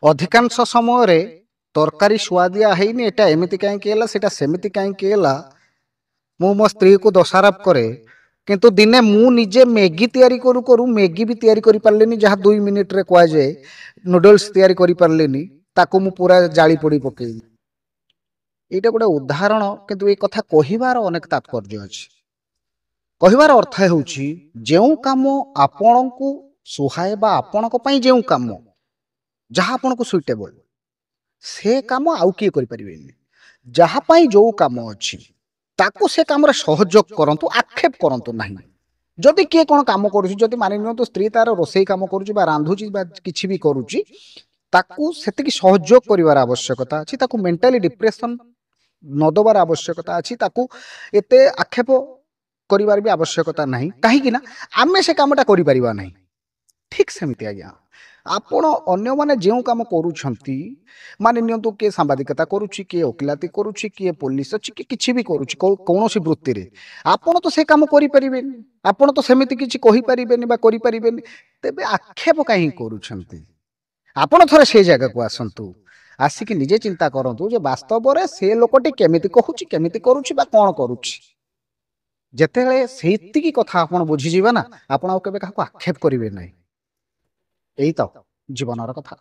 ଅଧିକାଂଶ ସମୟରେ ତରକାରୀ ସୁଆଦିଆ ହେଇନି, ଏଟା ଏମିତି କାହିଁକି ହେଲା, ସେଟା ସେମିତି କାହିଁକି ହେଲା, ମୁଁ ମୋ ସ୍ତ୍ରୀକୁ ଦୋଷାରୋପ କରେ। କିନ୍ତୁ ଦିନେ ମୁଁ ନିଜେ ମ୍ୟାଗି ତିଆରି କରୁ କରୁ ମ୍ୟାଗି ବି ତିଆରି କରିପାରିଲିନି, ଯାହା 2 ମିନିଟ୍ରେ କୁହାଯାଏ, ନୁଡଲ୍ସ ତିଆରି କରିପାରିଲିନି, ତାକୁ ମୁଁ ପୁରା ଜାଳି ପୋଡ଼ି ପକେଇଲି। ଏଇଟା ଗୋଟେ ଉଦାହରଣ, କିନ୍ତୁ ଏ କଥା କହିବାର ଅନେକ ତାତ୍ପର୍ଯ୍ୟ ଅଛି। କହିବାର ଅର୍ଥ ହେଉଛି ଯେଉଁ କାମ ଆପଣଙ୍କୁ ସୁହାଏ ବା ଆପଣଙ୍କ ପାଇଁ ଯେଉଁ କାମ ଯାହା ଆପଣଙ୍କୁ ସୁଇଟେବଲ, ସେ କାମ ଆଉ କିଏ କରିପାରିବେନି। ଯାହା ପାଇଁ ଯେଉଁ କାମ ଅଛି ତାକୁ ସେ କାମରେ ସହଯୋଗ କରନ୍ତୁ, ଆକ୍ଷେପ କରନ୍ତୁ ନାହିଁ। ଯଦି କିଏ କ'ଣ କାମ କରୁଛି, ଯଦି ମାନି ନିଅନ୍ତୁ ସ୍ତ୍ରୀ ତାର ରୋଷେଇ କାମ କରୁଛି ବା ରାନ୍ଧୁଛି ବା କିଛି ବି କରୁଛି, ତାକୁ ସେତିକି ସହଯୋଗ କରିବାର ଆବଶ୍ୟକତା ଅଛି। ତାକୁ ମେଣ୍ଟାଲି ଡିପ୍ରେସନ ନ ଦେବାର ଆବଶ୍ୟକତା ଅଛି। ତାକୁ ଏତେ ଆକ୍ଷେପ କରିବାର ବି ଆବଶ୍ୟକତା ନାହିଁ, କାହିଁକି ନା ଆମେ ସେ କାମଟା କରିପାରିବା ନାହିଁ। ଠିକ୍ ସେମିତି ଆଜ୍ଞା, ଆପଣ ଅନ୍ୟମାନେ ଯେଉଁ କାମ କରୁଛନ୍ତି, ମାନି ନିଅନ୍ତୁ କିଏ ସାମ୍ବାଦିକତା କରୁଛି, କିଏ ଓକିଲାତି କରୁଛି, କିଏ ପୋଲିସ ଅଛି, କି କିଛି ବି କରୁଛି କୌଣସି ବୃତ୍ତିରେ, ଆପଣ ତ ସେ କାମ କରିପାରିବେନି, ଆପଣ ତ ସେମିତି କିଛି କହିପାରିବେନି ବା କରିପାରିବେନି। ତେବେ ଆକ୍ଷେପ କାହିଁକି କରୁଛନ୍ତି? ଆପଣ ଥରେ ସେ ଜାଗାକୁ ଆସନ୍ତୁ, ଆସିକି ନିଜେ ଚିନ୍ତା କରନ୍ତୁ ଯେ ବାସ୍ତବରେ ସେ ଲୋକଟି କେମିତି କହୁଛି, କେମିତି କରୁଛି ବା କ'ଣ କରୁଛି। ଯେତେବେଳେ ସେତିକି କଥା ଆପଣ ବୁଝିଯିବେ ନା, ଆପଣ ଆଉ କେବେ କାହାକୁ ଆକ୍ଷେପ କରିବେ ନାହିଁ। ଏଇ ତ ଜୀବନର କଥା।